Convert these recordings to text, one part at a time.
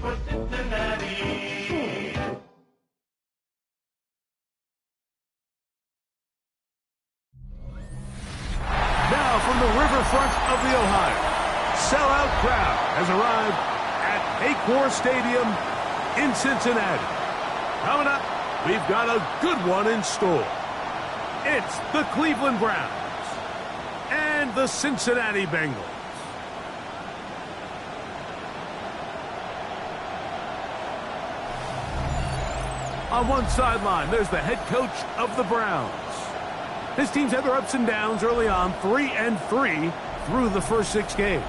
Now from the riverfront of the Ohio, sellout crowd has arrived at Paycor Stadium in Cincinnati. Coming up, we've got a good one in store. It's the Cleveland Browns and the Cincinnati Bengals. On one sideline, there's the head coach of the Browns. His team's had their ups and downs early on, 3-3 through the first 6 games.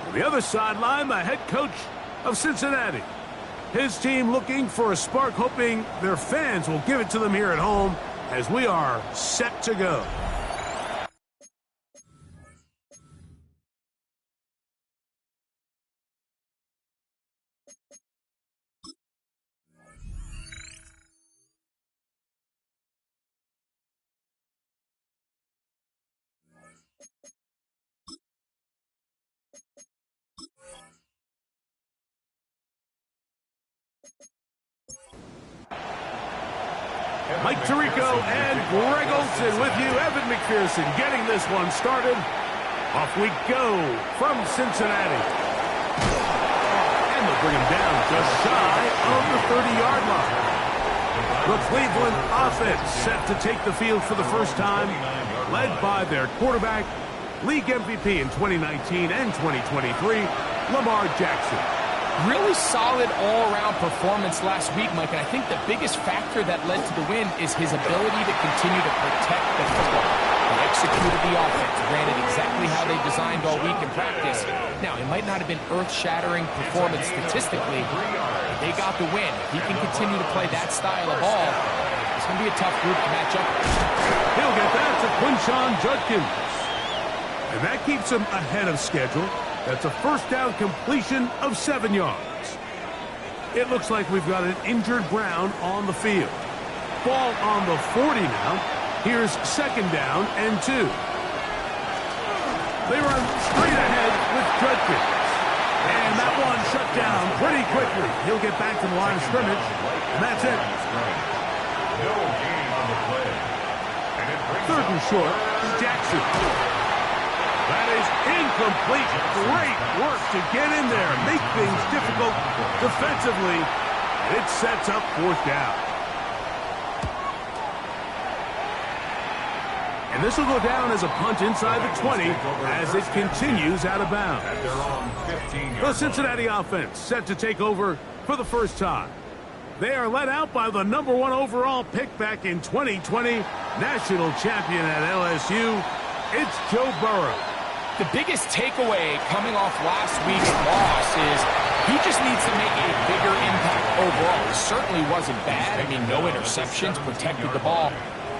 On the other sideline, the head coach of Cincinnati. His team looking for a spark, hoping their fans will give it to them here at home as we are set to go. Mike Tirico and Greg Olsen with you. Evan McPherson getting this one started. Off we go from Cincinnati. And they'll bring him down just shy of the 30-yard line. The Cleveland offense set to take the field for the first time, led by their quarterback, league MVP in 2019 and 2023, Lamar Jackson. Really solid all-around performance last week, Mike, and I think the biggest factor that led to the win is his ability to continue to protect the football. He executed the offense, ran it exactly how they designed all week in practice. Now, it might not have been earth-shattering performance statistically, but they got the win. If he can continue to play that style of ball, it's going to be a tough group to match up with. He'll get that to Quinshon Judkins. And that keeps him ahead of schedule. That's a first down completion of 7 yards. It looks like we've got an injured Brown on the field. Ball on the 40 now. Here's second down and 2. They run straight ahead with Judkins. And that one shut down pretty quickly. He'll get back to the line of scrimmage, and that's it. Third and short, Jackson. That is incomplete. Great work to get in there, make things difficult defensively. It sets up fourth down. And this will go down as a punt inside the 20 as it continues out of bounds. The Cincinnati offense set to take over for the first time. They are led out by the #1 overall pick back in 2020, national champion at LSU. It's Joe Burrow. The biggest takeaway coming off last week's loss is he just needs to make a bigger impact overall. It certainly wasn't bad. I mean, no interceptions, protected the ball.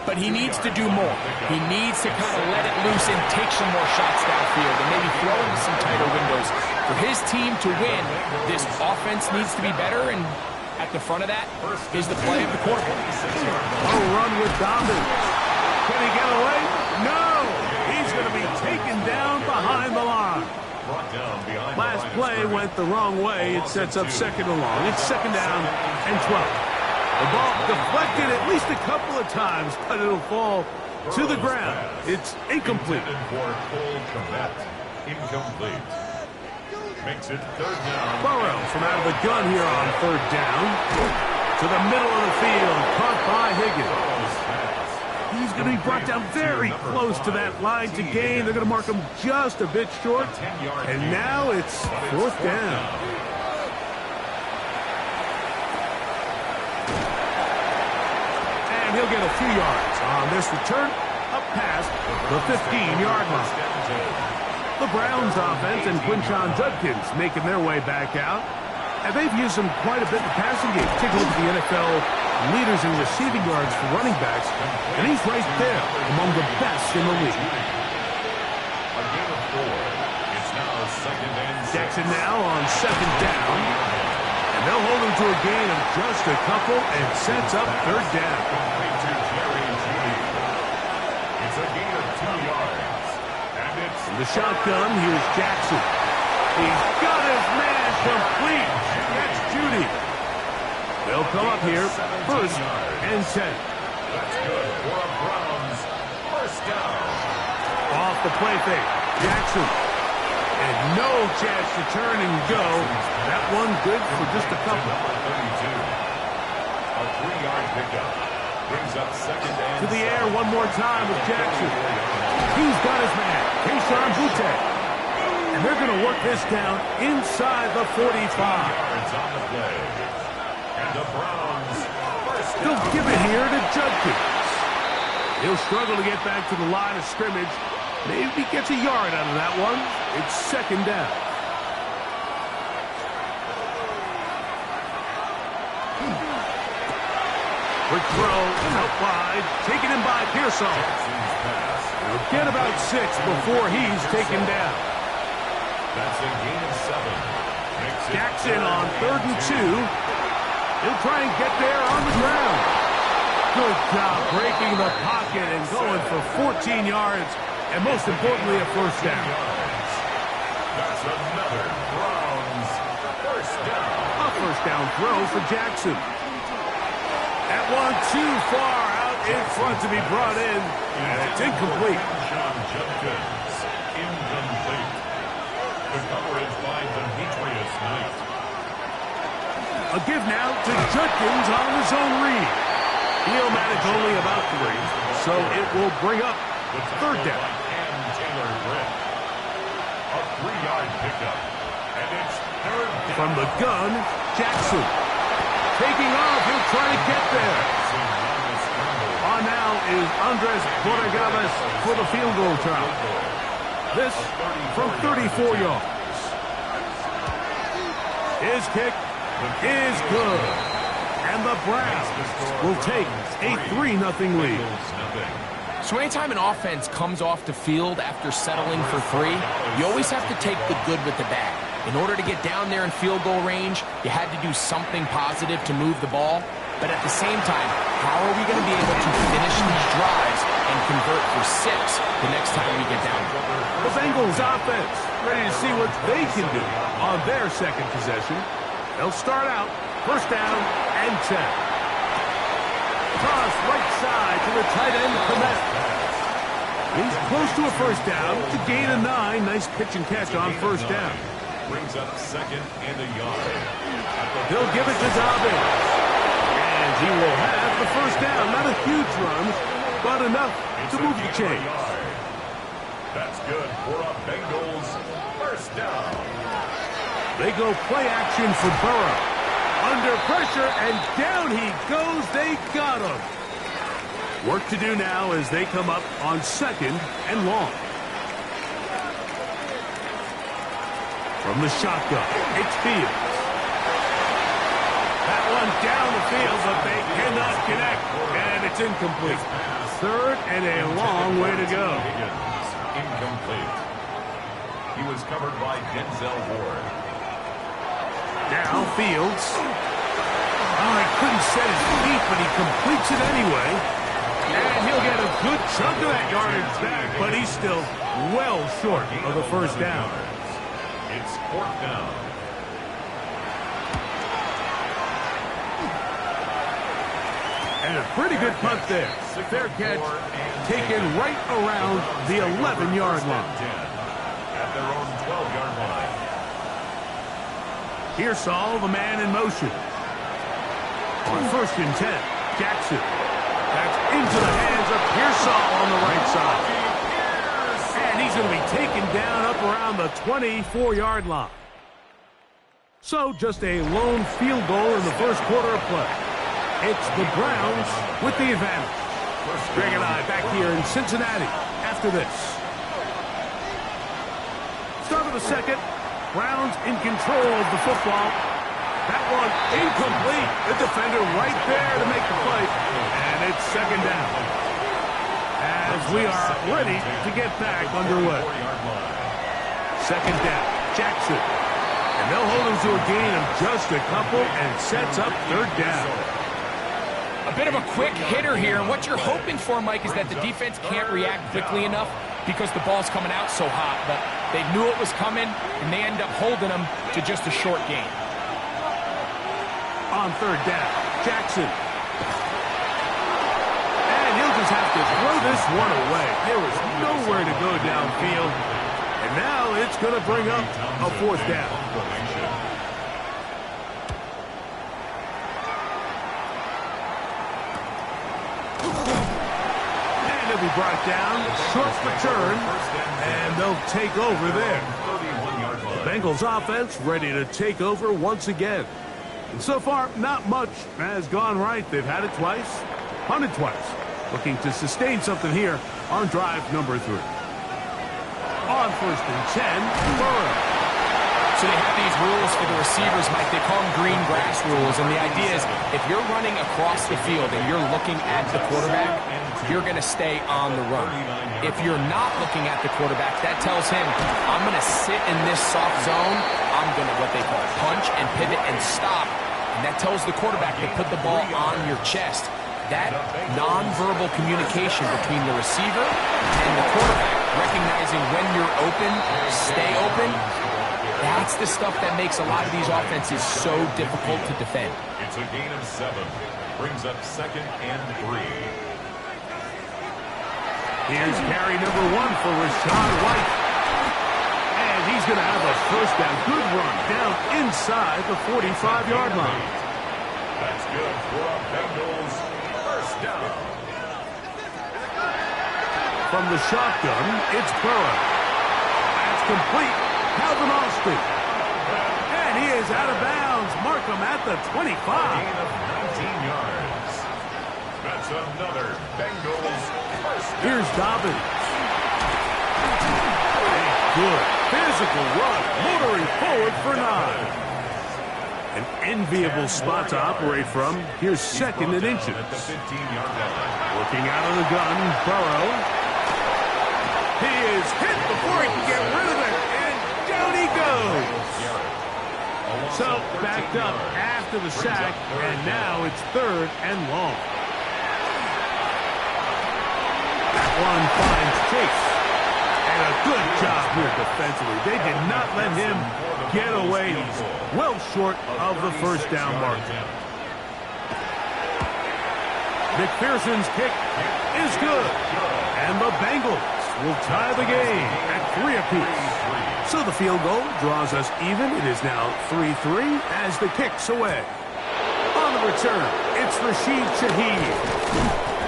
But he needs to do more. He needs to kind of let it loose and take some more shots downfield and maybe throw into some tighter windows. For his team to win, this offense needs to be better, and at the front of that is the play of the quarterback. A run with Dobbins. Can he get away? No! He's going to be taken down behind the line. Last play went the wrong way. It sets up second and long. It's second down and 12. The ball deflected at least a couple of times, but it'll fall to the ground. It's incomplete. Incomplete. Makes it third down. Burrow from out of the gun here on third down. To the middle of the field, caught by Higgins. He's going to be brought down very close to that line to gain. They're going to mark him just a bit short. And now it's fourth down. And he'll get a few yards on this return up past the 15-yard line. The Browns offense and Quinshon Judkins making their way back out. And they've used him quite a bit in the passing game. Take a look at the NFL leaders in receiving yards for running backs, and he's right there among the best in the league. A gain of 4. It's now second and 6. Jackson now on second down, and they'll hold him to a gain of just a couple and sets up third down. It's a gain of 2 yards. And it's in the shotgun, here's Jackson. He's got his man complete. That's Judy. They'll come up here, first and 10. That's good for a Browns first down. Off the play fake, Jackson. And no chance to turn and go. That one good for just a couple. Number 32. A 3-yard pickup. Brings up second and To the air one more time with Jackson. He's got his man, Keyshawn Boutte. And they're going to work this down inside the 45. yards on the play. And the Browns first down. They'll give it here to Judkins. He'll struggle to get back to the line of scrimmage. Maybe gets a yard out of that one. It's second down. Quick throw, out wide, taken in by Pearsall. He'll get about 6 before he's taken down. That's a gain of 7. Makes it Jackson on 3rd and 2. He'll try and get there on the ground. Good job breaking the pocket and going for 14 yards, and most importantly, a first down. That's another Browns first down. A first down throw for Jackson. That one too far out in front to be brought in, and it's incomplete. John Judkins, incomplete. The coverage by Demetrius Knight. A give now to Judkins on his own read. He'll manage only about 3, so it will bring up third down. And Taylor Britt. A 3-yard pickup. And it's third down. From the gun, Jackson. Taking off, he'll try to get there. On now is Andres Borregales for the field goal try. This from 34 yards. His kick is good. And the Browns will take a 3-0 lead. So anytime an offense comes off the field after settling for 3, you always have to take the good with the bad. In order to get down there in field goal range, you had to do something positive to move the ball. But at the same time, how are we going to be able to finish these drives and convert for 6 the next time we get down there? The Bengals offense ready to see what they can do on their second possession. They'll start out first down and 10. Toss right side to the tight end, Komet. He's close to a first down to gain a 9. Nice pitch and catch on first down. Brings up second and a yard. He'll give it to Dobbins. And he will have the first down. Not a huge run, but enough to move the chains. That's good for a Bengals first down. They go play action for Burrow. Under pressure, and down he goes. They got him. Work to do now as they come up on second and long. From the shotgun, it's Fields. That one down the field, but they cannot connect, and it's incomplete. Third and a long way to go. Incomplete. He was covered by Denzel Ward. Now Fields. Oh, he couldn't set his feet, but he completes it anyway. And he'll get a good chunk of that yardage back, but he's still well short of the first down. It's 4th down. And a pretty good punt there. Fair catch taken right around the 11-yard line. At their own 12-yard line. Pearsall, the man in motion. On first and 10, Jackson. That's into the hands of Pearsall on the right side. And he's going to be taken down up around the 24-yard line. So just a lone field goal in the first quarter of play. It's the Browns with the advantage. Greg and I back here in Cincinnati after this. Start of the second. Browns in control of the football. That one incomplete. The defender right there to make the play. And it's second down. As we are ready to get back underway. Second down. Jackson. And they'll hold him to a gain of just a couple and sets up third down. A bit of a quick hitter here, and what you're hoping for, Mike, is that the defense can't react quickly enough because the ball's coming out so hot, but they knew it was coming, and they end up holding them to just a short gain. On third down, Jackson. And he'll just have to throw this one away. There was nowhere to go downfield. And now it's going to bring up a fourth down. And he'll be brought down. Short return. And they'll take over there. The Bengals offense ready to take over once again. And so far, not much has gone right. They've had it twice, punted twice. Looking to sustain something here on drive number 3. On first and 10, Burrow. So they have these rules for the receivers, Mike. They call them green grass rules. And the idea is if you're running across the field and you're looking at the quarterback, you're going to stay on the run. If you're not looking at the quarterback, that tells him, I'm going to sit in this soft zone. I'm going to, what they call, punch and pivot and stop. And that tells the quarterback to put the ball on your chest. That nonverbal communication between the receiver and the quarterback, recognizing when you're open, stay open, that's the stuff that makes a lot of these offenses so difficult to defend. It's a gain of 7. Brings up 2nd and 3. Here's carry number 1 for Rashad White. And he's going to have a first down. Good run down inside the 45-yard line. That's good for a Bengals first down. From the shotgun, it's Burrow. That's complete. Calvin Austin. And he is out of bounds. Mark him at the 25. Gain of 19 yards. That's another Bengals first down. Here's Dobbins. A good physical run, motoring forward for 9. An enviable spot to operate from. Here's 2nd and inches. At the 15-yard line. Working out of the gun, Burrow. He is hit before he can get rid of it, and down he goes. So backed up after the sack, and now it's 3rd and long. That one finds Chase. And a good job here defensively. They did not let him get away. He's well short of the first down mark. McPherson's kick is good. And the Bengals will tie the game at 3 apiece. So the field goal draws us even. It is now 3-3 as the kick's away. On the return, it's Rashid Shaheed.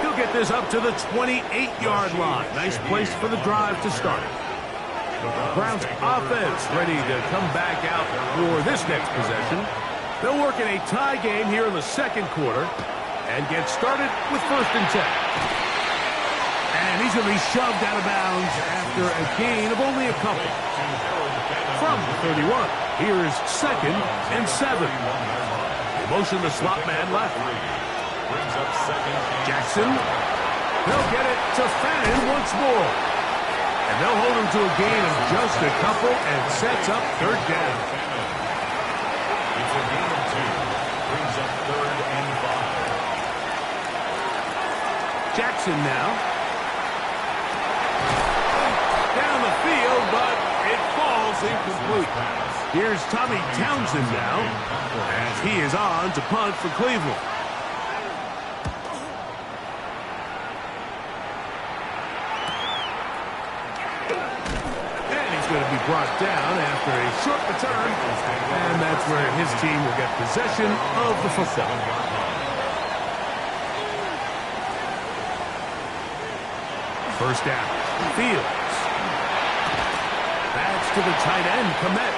He'll get this up to the 28-yard line. Nice place for the drive to start. Browns offense ready to come back out for this next possession. They'll work in a tie game here in the 2nd quarter and get started with 1st and 10. And he's going to be shoved out of bounds after a gain of only a couple. From the 31, here's 2nd and 7. They motion the slot man left. Jackson, they'll get it to Fannin once more. And they'll hold him to a gain of just a couple and sets up 3rd down. It's a gain of 2. Brings up 3rd and 5. Jackson now. Down the field, but it falls incomplete. Here's Tommy Townsend now, as he is on to punt for Cleveland. Going to be brought down after a short return, and that's where his team will get possession of the football. First down, Fields. That's to the tight end, Komet.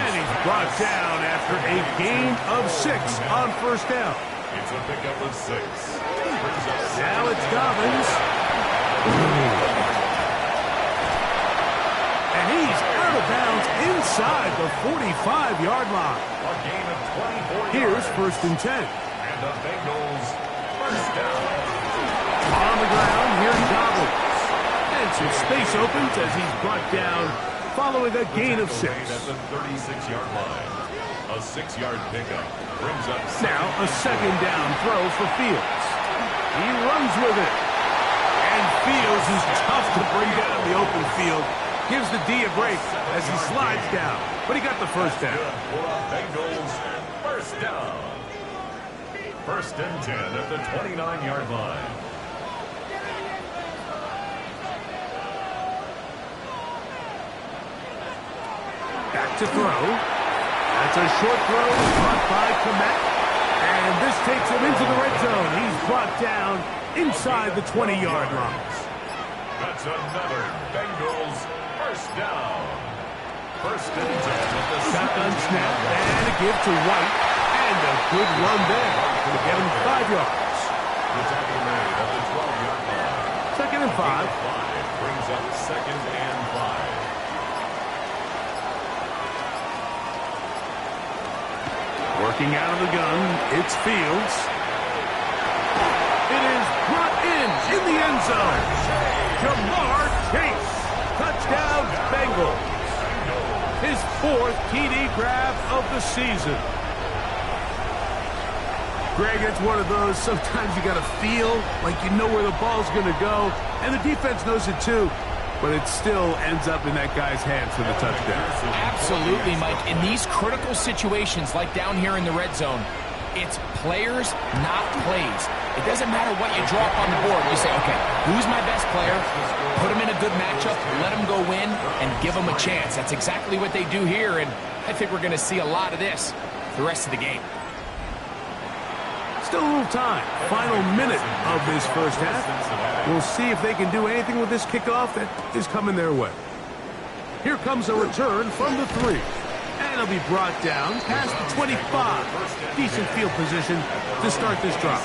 And he's brought down after a gain of 6 on first down. It's a pickup of 6. Now it's Dobbins. And he's out of bounds inside the 45-yard line. A gain of 24 Here's yards. 1st and 10. And the Bengals first down. On the ground, here's Dobbins. And some space opens as he's brought down following a gain of 6. At the 36-yard line. A 6-yard pickup brings up Now a 2nd down throw for Fields. He runs with it. And And Fields is tough to bring down the open field. Gives the D a break as he slides down. But he got the first down. Bengals first down. First and 10 at the 29-yard line. Back to throw. That's a short throw caught by Komet. And this takes him into the red zone. He's brought down inside the 20-yard line. That's another Bengals first down. First and 10 at the shotgun snap and a give to White. And a good run there to get him 5 yards. The tackle made at the 12-yard line. Second and 5. Brings up second and 5. Working out of the gun, it's Fields. It is brought in the end zone. Jamar Chase. Touchdown, Bengals. His 4th TD grab of the season. Greg, it's one of those, sometimes you got to feel like you know where the ball's going to go, and the defense knows it too, but it still ends up in that guy's hands for the touchdown. Absolutely, Mike. In these critical situations, like down here in the red zone, it's players, not plays. It doesn't matter what you draw up on the board. You say, okay, who's my best player? Put him in a good matchup, let him go win, and give him a chance. That's exactly what they do here, and I think we're going to see a lot of this the rest of the game. Still a little time. Final minute of this first half. We'll see if they can do anything with this kickoff that is coming their way. Here comes a return from the 3. And it'll be brought down past the 25. Decent field position to start this drive.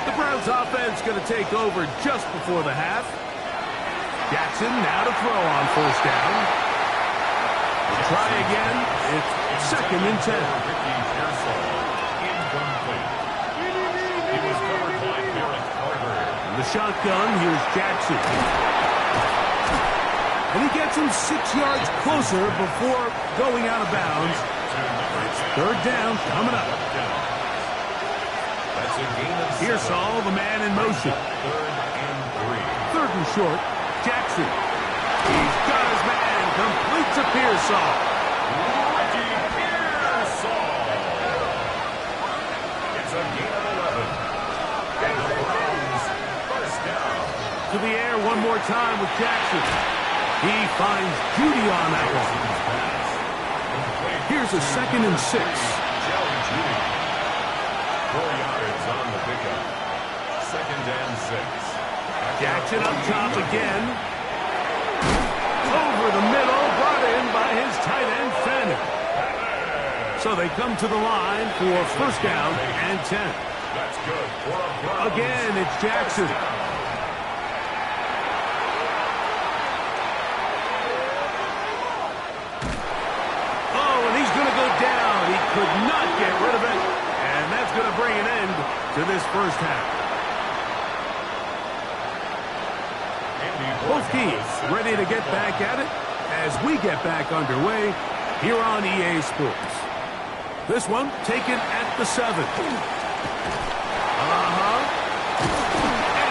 The Browns offense going to take over just before the half. Jackson now to throw on first down. Try again. It's second and 10. The shotgun, here's Jackson. And he gets him 6 yards closer before going out of bounds. It's third down coming up. Pearsall, the man in motion. Third and short, Jackson. He's got his man, completes a Pearsall. It's a gain of 11. To the air one more time with Jackson. He finds Judy on that one. Here's a second and 6. 4 yards on the pickup. Second and 6. Jackson up top again. Over the middle, brought in by his tight end, Fannin. So they come to the line for first down and 10. That's good for a Browns. Again, it's Jackson. Could not get rid of it, and that's going to bring an end to this first half. Both teams ready to get back at it as we get back underway here on EA Sports. This one taken at the 7. And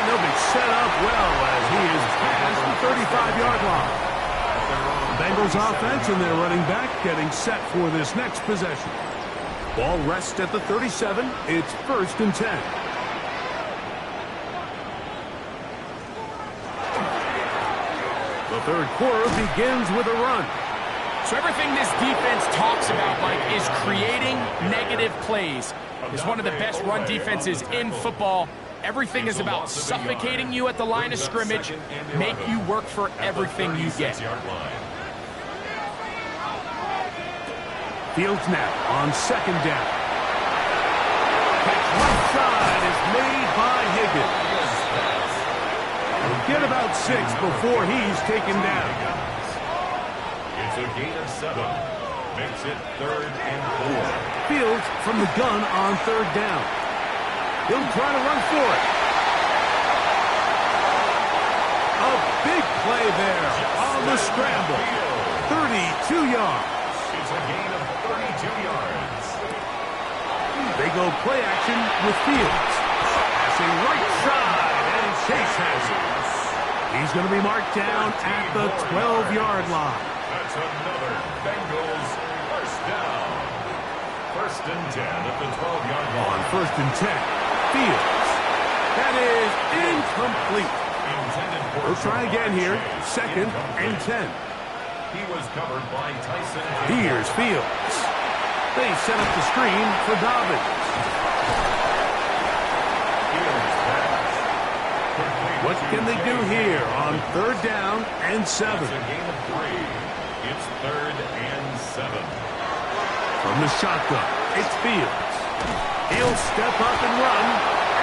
they'll be set up well as he is past the 35-yard line. Bengals offense and their running back getting set for this next possession. Ball rests at the 37. It's first and 10. The third quarter begins with a run. So everything this defense talks about, Mike, is creating negative plays. It's one of the best run defenses in football. Everything is about suffocating you at the line of scrimmage, make you work for everything you get. Fields now on second down. Catch left side is made by Higgins. He'll get about 6 before he's taken down. It's a gain of 7. Makes it third and 4. Fields from the gun on third down. He'll try to run for it. A big play there on the scramble. 32 yards. It's a gain of 32 yards. They go play action with Fields. Passing right side and Chase has it. He's going to be marked down at the 12-yard line. That's another Bengals first down. First and 10 at the 12-yard line. On first and 10, Fields. That is incomplete. We'll try again here. Second and 10. He was covered by Tyson. Here's Fields. They set up the screen for Dobbins. What can they do here on third down and 7? It's a gain of 3. It's third and 7. From the shotgun, it's Fields. He'll step up and run.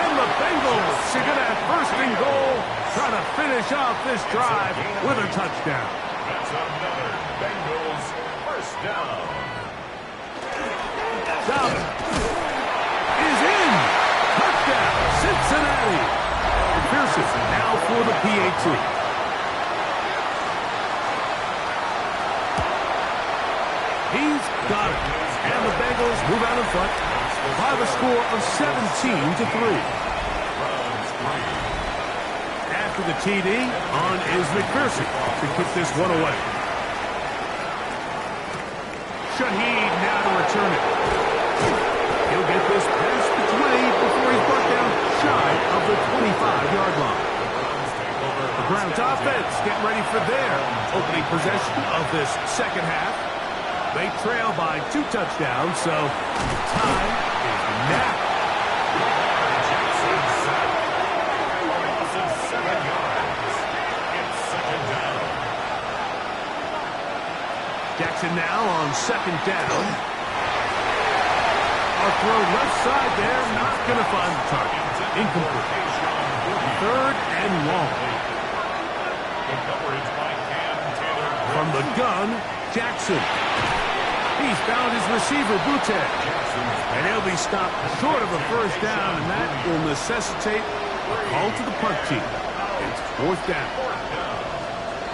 And the Bengals are going to have first and goal, trying to finish off this drive with a touchdown. That's another Bengals first down. Dobbins is in. Touchdown, Cincinnati. Pearson now for the PAT. He's got it. And the Bengals move out in front by the score of 17-3. After the TD, on is McPherson to kick this one away. Shaheed now to return it. He'll get this past the 20 before he's brought down shy of the 25-yard line. The Browns offense getting ready for their opening possession of this second half. They trail by 2 touchdowns, so time is now. Jackson now on second down. A throw left side there, not going to find the target. Incomplete. Third and long. From the gun, Jackson. He's found his receiver, Butte. And he'll be stopped short of a first down, and that will necessitate a call to the punt team. It's fourth down.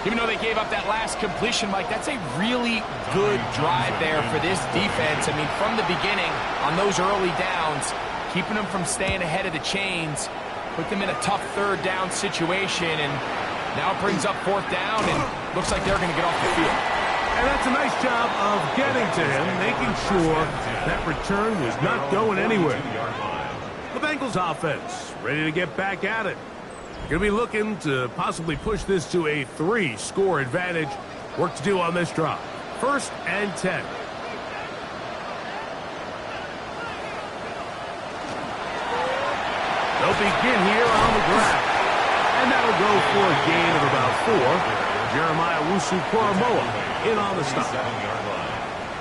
Even though they gave up that last completion, Mike, that's a really good drive there for this defense. I mean, from the beginning, on those early downs, keeping them from staying ahead of the chains, put them in a tough third down situation, and now it brings up fourth down, and looks like they're going to get off the field. And that's a nice job of getting to him, making sure that return was not going anywhere. The Bengals offense ready to get back at it. Going to be looking to possibly push this to a 3-score advantage. Work to do on this drive. First and 10. They'll begin here on the ground. And that'll go for a gain of about 4. Jeremiah Wusu-Koramoah in on the stop.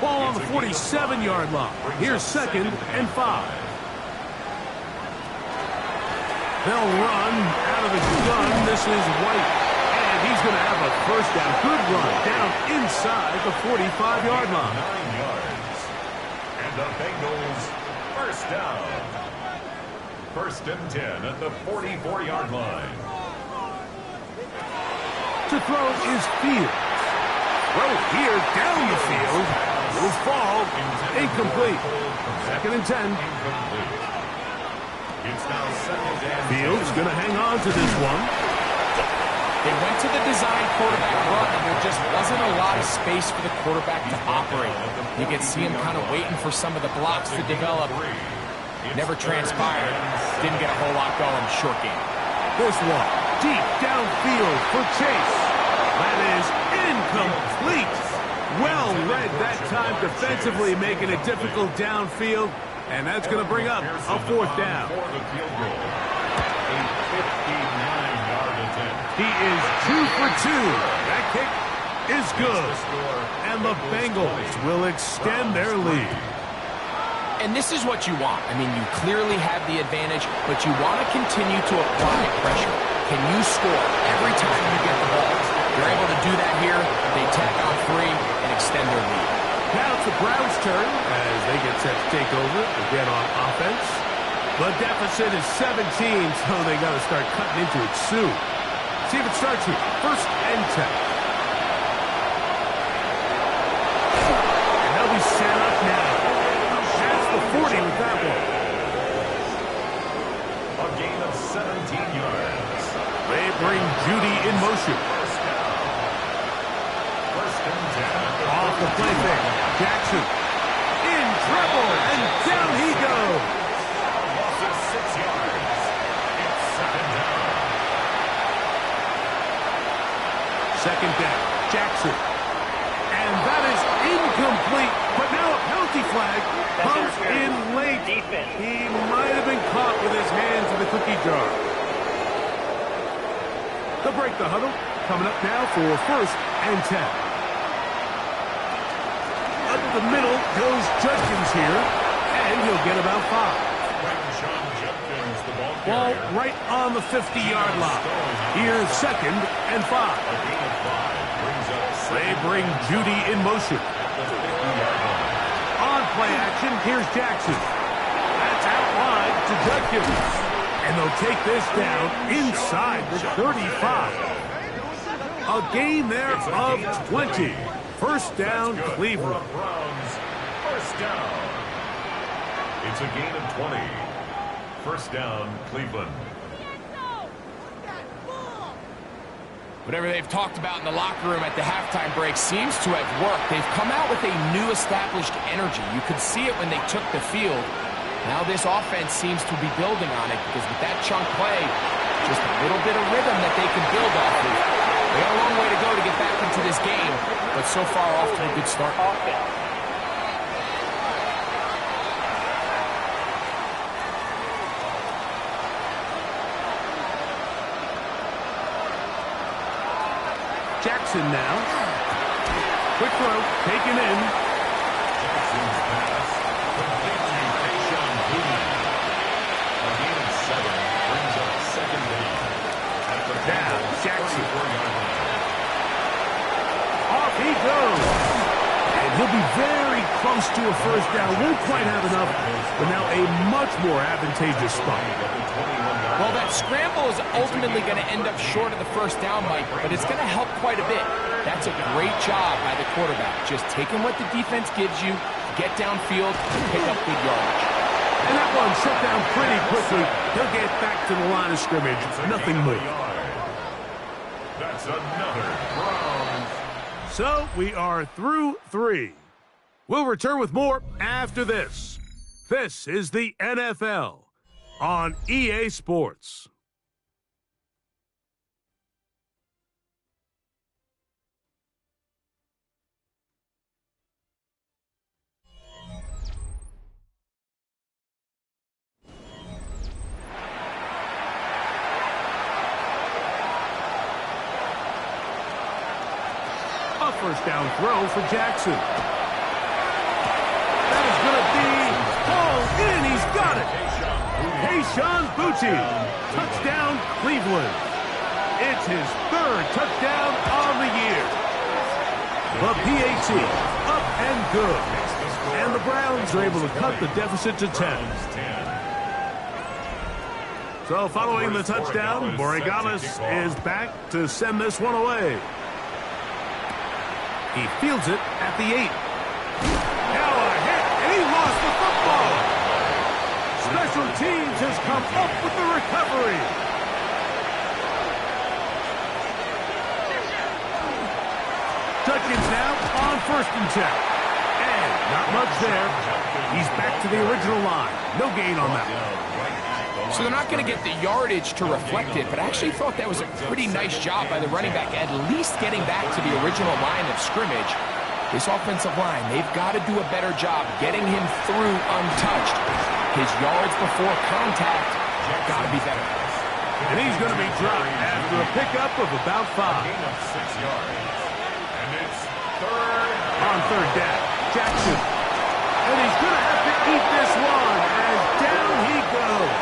Ball on the 47-yard line. Here's second and 5. They'll run out of the gun. This is White. And he's going to have a first down. Good run down inside the 45-yard line. 9 yards. And the Bengals first down. First and 10 at the 44-yard line. To throw is Fields. Throw here down the field. Will fall. Incomplete. Second and 10. Incomplete. It's now second and Fields going to hang on to this one. They went to the design quarterback run, and there just wasn't a lot of space for the quarterback to operate. You could see him kind of waiting for some of the blocks to develop. Never transpired. Didn't get a whole lot going. Short game. This one deep downfield for Chase. That is incomplete. Well read that time defensively, making it difficult downfield. And that's going to bring up a fourth down. for the field goal. A 59-yard attempt. He is 2 for 2. That kick is good. And the Bengals will extend their lead. And this is what you want. I mean, you clearly have the advantage, but you want to continue to apply pressure. Can you score every time you get the ball? They're able to do that here. They tack on 3 and extend their lead. Now it's the Browns' turn as they get set to take over again on offense. The deficit is 17, so they got to start cutting into it soon. See if it starts here. First and 10. And they'll be set up now. That's the 40 with that one. A gain of 17 yards. They bring Judy in motion. First and 10. Off the play fake. Jackson in trouble, and down he goes. Loss of 6 yards. It's second down. Second down, Jackson. And that is incomplete, but now a penalty flag comes in late. He might have been caught with his hands in the cookie jar. They'll break the huddle. Coming up now for first and 10. Up the middle goes Judkins here, and he'll get about 5. Ball right on the 50-yard line. Here's second and 5. They bring Judy in motion. On play action, here's Jackson. That's out wide to Judkins. And they'll take this down inside the 35. A gain there of 20. First down, Cleveland. First down. It's a gain of 20. First down, Cleveland. Whatever they've talked about in the locker room at the halftime break seems to have worked. They've come out with a new established energy. You could see it when they took the field. Now this offense seems to be building on it because with that chunk play, just a little bit of rhythm that they can build off of. They got a long way to go to get back into this game, but so far off to a good start. Jackson now. Quick throw, taken in. Jackson's pass. Completely Tayshaun Boutte. A gain of 7 brings up second down. At the Now, Bengals' Jackson. 34-yard line. Off he goes. And he'll be very close to a first down. Won't quite have enough, but now a much more advantageous spot. Well, that scramble is ultimately going to end up short of the first down, Mike, but it's going to help quite a bit. That's a great job by the quarterback. Just taking what the defense gives you, get downfield, and pick up good yardage. And that one shut down pretty quickly. He'll get back to the line of scrimmage. Nothing more. That's another Browns. So we are through 3. We'll return with more after this. This is the NFL on EA Sports. A first down throw for Jackson. That is going to be hauled in. He's got it. Tayshaun Boutte. Touchdown, Cleveland. It's his 3rd touchdown on the year. The PAT up and good. And the Browns are able to cut the deficit to 10. So following the touchdown, Bengals is back to send this one away. He fields it at the 8. Now a hit, and he lost the football. Special teams has come up with the recovery. Judkins now on first and 10. And not much there. He's back to the original line. No gain on that one. So they're not going to get the yardage to reflect it, but I actually thought that was a pretty nice job by the running back, at least getting back to the original line of scrimmage. This offensive line, they've got to do a better job getting him through untouched. His yards before contact got to be better. And he's going to be dropped after a pickup of about 5. Gain of 6 yards. And it's third. On third down, Jackson. And he's going to have to eat this one, and down he goes.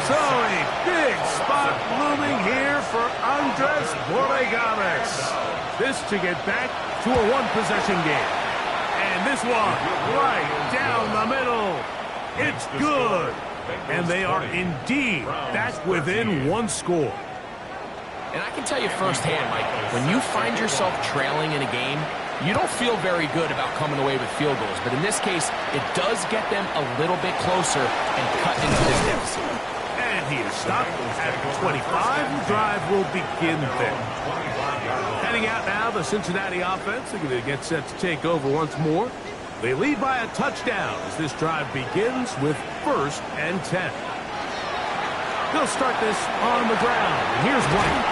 So a big spot looming here for Andres Bengals. This to get back to a one-possession game. And this one right down the middle. It's good. And they are indeed back within 1 score. And I can tell you firsthand, Mike, when you find yourself trailing in a game, you don't feel very good about coming away with field goals. But in this case, it does get them a little bit closer and cut into this deficit. Stop at 25. The drive will begin there. Heading out now, the Cincinnati offense. They're going to get set to take over once more. They lead by a touchdown as this drive begins with 1st and 10. They'll start this on the ground. And here's White.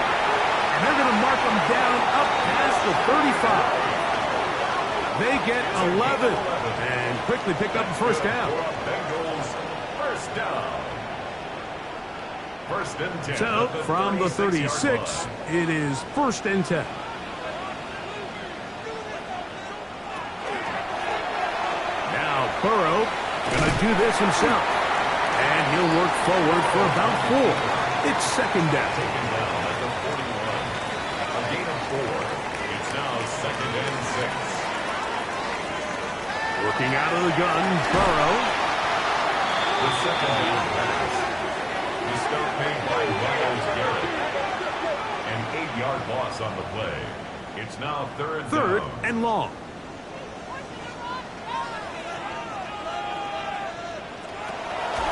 And they're going to mark them down up past the 35. They get 11 and quickly pick up a first down. Bengals first down. 1st and 10. So from the 36, it is 1st and 10. Now Burrow going to do this himself. And he'll work forward for about 4. It's 2nd down. Taken down at the 41. A gain of 4. It's now 2nd and 6. Working out of the gun, Burrow. The 2nd down pass. The stop made by Myles Garrett. An 8-yard loss on the play. It's now 3rd Third down. and long.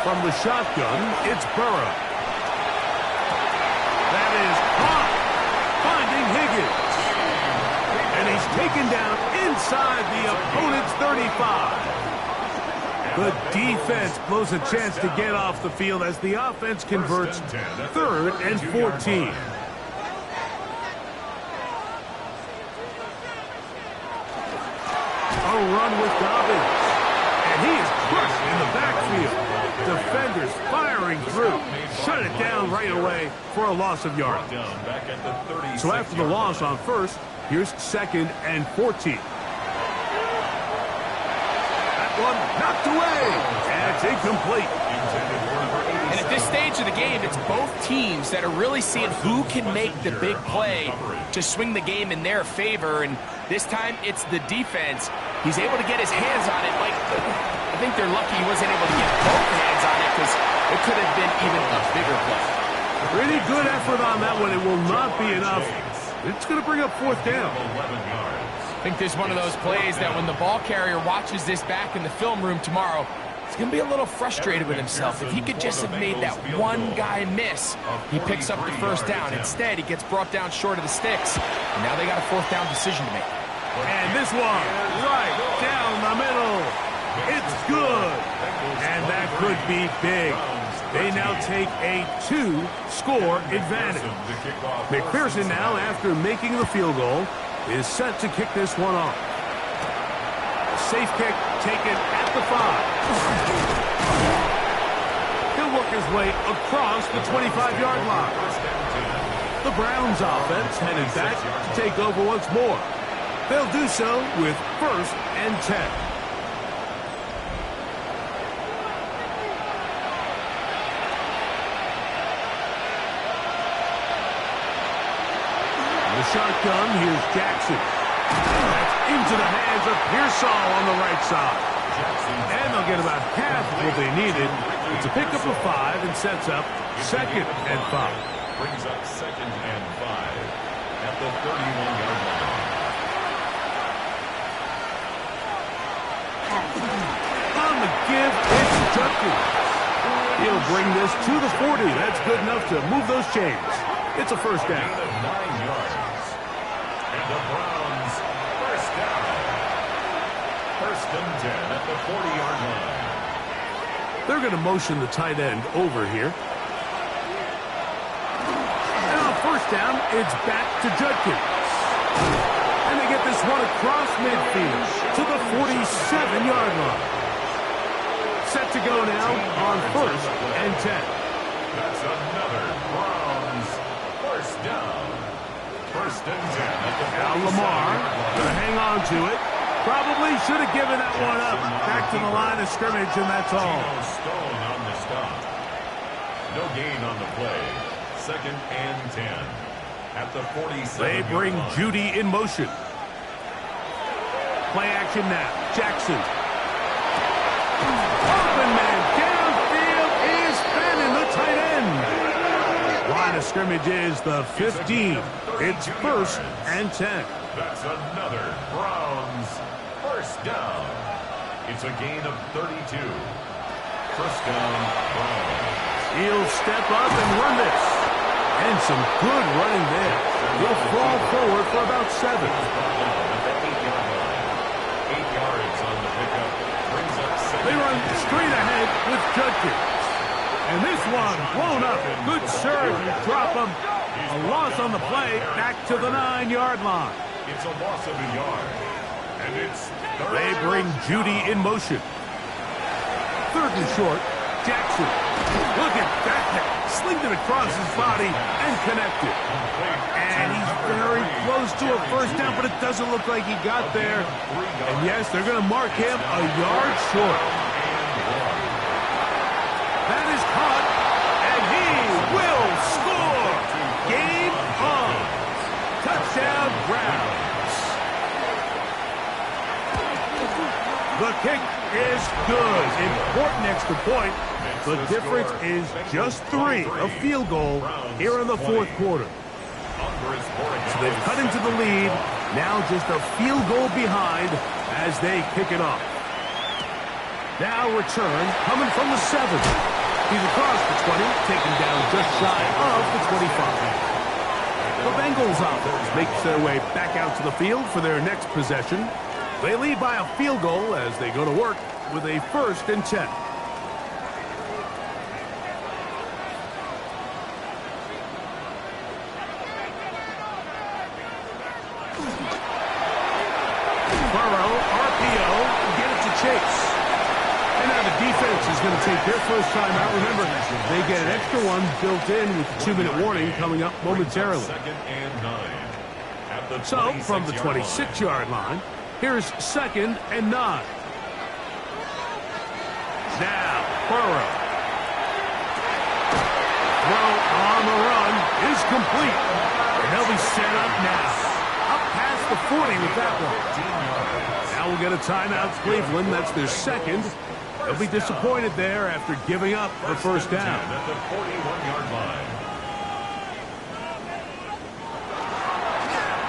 From the shotgun, it's Burrow. That is caught. Finding Higgins. And he's taken down inside the opponent's 35. The defense blows a chance to get off the field as the offense converts 3rd and 14. A run with Dobbins. And he is crushed in the backfield. Defenders firing through. Shut it down right away for a loss of yardage. Back at the 36. So after the loss on 1st, here's 2nd and 14. That one knocked away. And it's incomplete. And at this stage of the game, it's both teams that are really seeing who can make the big play to swing the game in their favor. And this time, it's the defense. He's able to get his hands on it. Like, I think they're lucky he wasn't able to get both hands on it because it could have been even a bigger play. Pretty good effort on that one. It will not be enough. It's going to bring up 4th down. 11 yards. I think there's one of those plays that when the ball carrier watches this back in the film room tomorrow, he's going to be a little frustrated with himself. If he could just have made that one guy miss, he picks up the 1st down. Instead, he gets brought down short of the sticks. And now they got a 4th down decision to make. And this one, right down the middle. It's good. And that could be big. They now take a 2-score advantage. McPherson now, after making the field goal, is set to kick this one off. A safe kick taken at the 5. He'll work his way across the 25-yard line. The Browns offense headed back to take over once more. They'll do so with 1st and 10. The shotgun, here's Jackson. That's into the hands of Pearsall on the right side. And they'll get about half of what they needed. It's a pickup of 5 and sets up 2nd and 5. Brings up 2nd and 5 at the 31-yard line. On the give, it's Judkins. He'll bring this to the 40. That's good enough to move those chains. It's a 1st down. Gain of 9 yards. And the Browns first down. 1st and 10 at the 40-yard line. They're going to motion the tight end over here. And on 1st down, it's back to Judkins. And they get this one across midfield to the 47-yard line. Set to go now on 1st and 10. That's another Browns first down. 1st and 10 at the Now Lamar going to hang on to it. Probably should have given that one up. Back to the line of scrimmage, and that's all. Stone on the stop. No gain on the play. 2nd and 10 at the 47. They bring Judy in motion. Play action now. Jackson. Open man downfield is fanning the tight end. Line of scrimmage is the 15. It's 1st and 10. That's another Browns first down. It's a gain of 32. First down, Browns. He'll step up and run this. And some good running there. He'll fall forward for about 7. 8 yards on the pickup. Brings up 7. They run straight ahead with Judkins. And this one blown up. Good serve. You drop him. A loss on the play. Back to the 9-yard line. It's a loss of a yard. And it's third. They bring Judy in motion. 3rd and short. Jackson. Look at that. Slinged it across his body and connected. And he's very close to a first down, but it doesn't look like he got there. And yes, they're going to mark him a yard short. That is caught, and he will score. Game on. Touchdown, Browns. The kick is good. Important extra point. The difference is just 3, a field goal here in the 4th quarter. So they've cut into the lead. Now just a field goal behind as they kick it off. Now return coming from the 7. He's across the 20, taken down just shy of the 25. The Bengals offense makes their way back out to the field for their next possession. They lead by a field goal as they go to work with a 1st and 10. Chase. And now the defense is going to take their first time out. Remember, they get an extra one built in with the 2-minute warning coming up momentarily. So, from the 26-yard line, here's 2nd and 9. Now, Burrow. Throw on the run is complete. And they'll be set up now. Up past the 40 with that one. Now we'll get a timeout, Cleveland. That's their 2nd. They'll be disappointed there after giving up the first down. At the 41-yard line.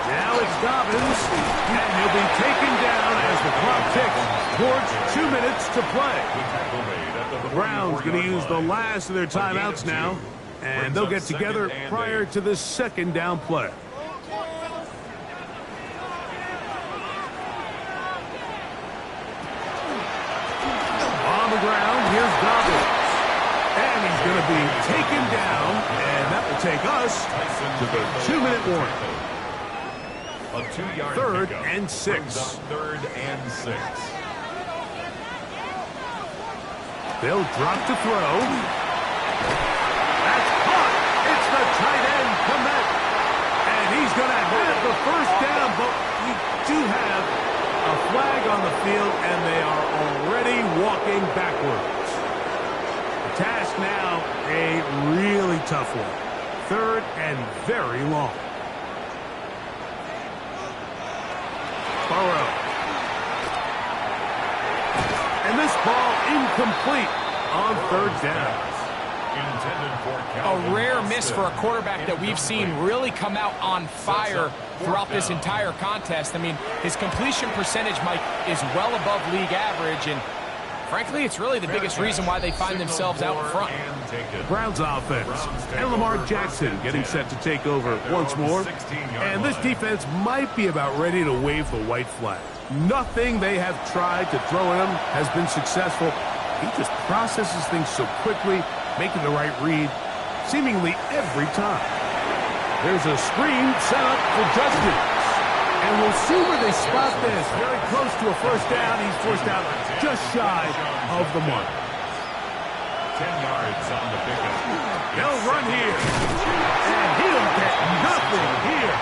Now it's Dobbins, and he'll be taken down as the clock ticks towards 2 minutes to play. The Browns going to use the last of their timeouts now, and they'll get together prior to this 2nd down play. Here's Dobbins. And he's going to be taken down, and that will take us to the 2-minute warning. A 2-yard 3rd pickup. and 6. 3rd and 6. They'll drop to throw. That's caught. It's the tight end, Komet. And he's going to have the first down, but we do have a flag on the field, and they are already walking backwards. Task now, a really tough one. 3rd and very long. Burrow. And this ball incomplete on 3rd down. A rare miss for a quarterback that we've seen really come out on fire throughout this entire contest. I mean, his completion percentage, Mike, is well above league average, and frankly, it's really the biggest reason why they find themselves out in front. Browns offense and Lamar Jackson getting set to take over once more. And this defense might be about ready to wave the white flag. Nothing they have tried to throw at him has been successful. He just processes things so quickly, making the right read seemingly every time. There's a screen set up for Judkins. And we'll see where they spot this. Very close to a first down. He's forced out just shy of the mark. 10 yards on the pickup. They'll run here. And he'll get nothing here.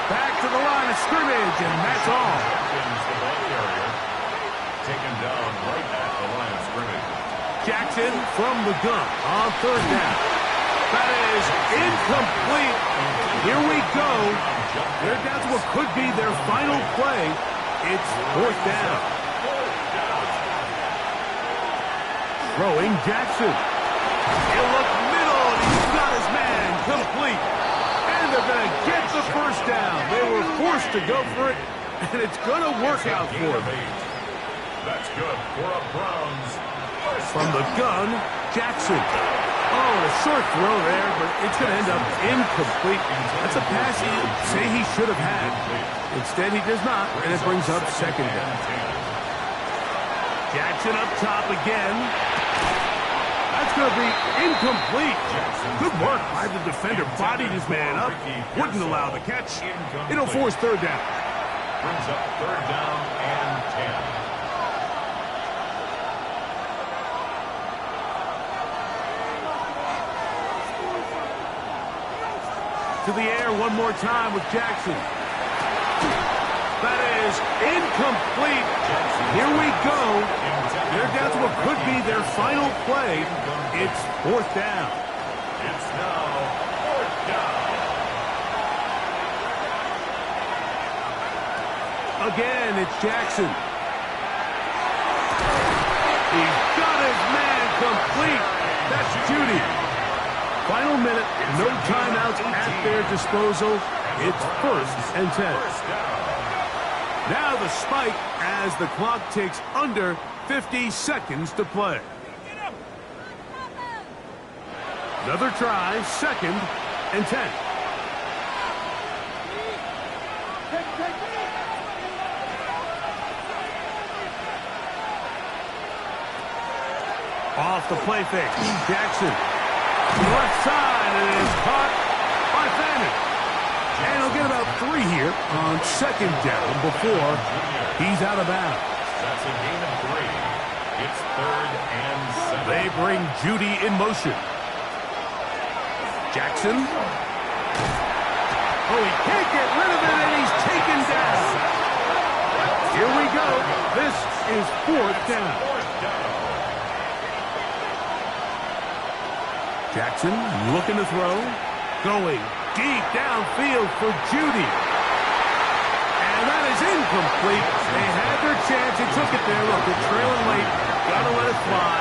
Back to the line of scrimmage, and that's all. The ball carrier taken down right at the line of scrimmage. Jackson from the gun on 3rd down. That is incomplete. Here we go. They're down to what could be their final play. It's 4th down. Throwing Jackson. He'll look middle, and he's got his man complete. And they're going to get the first down. They were forced to go for it, and it's going to work out for them. That's good for a Browns. From the gun, Jackson. Oh, a short throw there, but it's going to end up incomplete. That's a pass he'd say he should have had. Instead, he does not, and it brings up second down. Jackson up top again. That's going to be incomplete. Good work by the defender. Bodied his man up. Wouldn't allow the catch. It'll force third down. Brings up third down and 10. To the air one more time with Jackson. That is incomplete. Here we go. They're down to what could be their final play. It's fourth down. It's now fourth down. Again, it's Jackson. He's got his man complete. That's Judy. Final minute, no timeouts at their disposal. It's 1st and 10. Now the spike as the clock takes under 50 seconds to play. Another try, 2nd and 10. Off the play fake, Jackson. Left side, and it is caught by Fannin. And he'll get about 3 here on 2nd down before he's out of bounds. That's a gain of 3. It's 3rd and 7. They bring Judy in motion. Jackson. Oh, he can't get rid of it, and he's taken down. Here we go. This is 4th down. Jackson looking to throw. Going deep downfield for Judy. And that is incomplete. They had their chance. They took it there. Look, they're trailing late. Got to let it fly.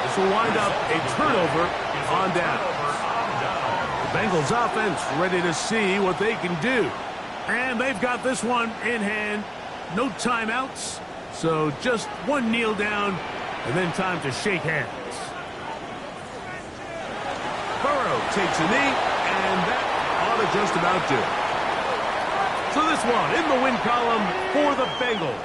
This will wind up a turnover on down. The Bengals offense ready to see what they can do. And they've got this one in hand. No timeouts. So just one kneel down and then time to shake hands. Burrow takes a knee, and that ought to just about do it. So this one in the win column for the Bengals.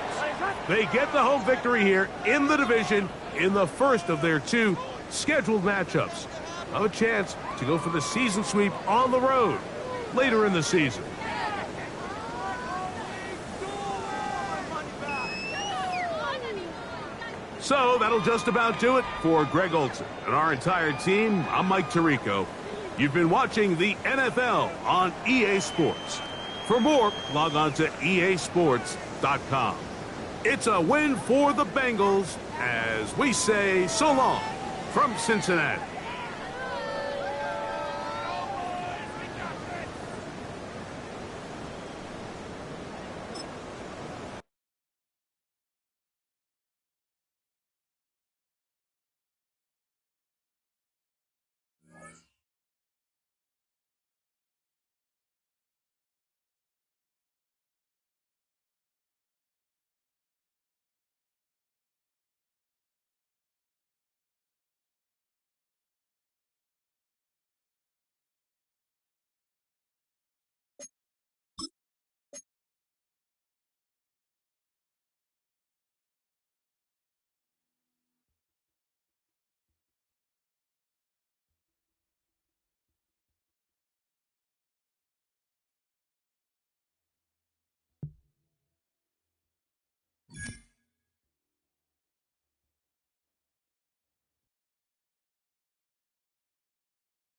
They get the home victory here in the division in the first of their 2 scheduled matchups. Have a chance to go for the season sweep on the road later in the season. So that'll just about do it for Greg Olson and our entire team. I'm Mike Tirico. You've been watching the NFL on EA Sports. For more, log on to easports.com. It's a win for the Bengals as we say so long from Cincinnati.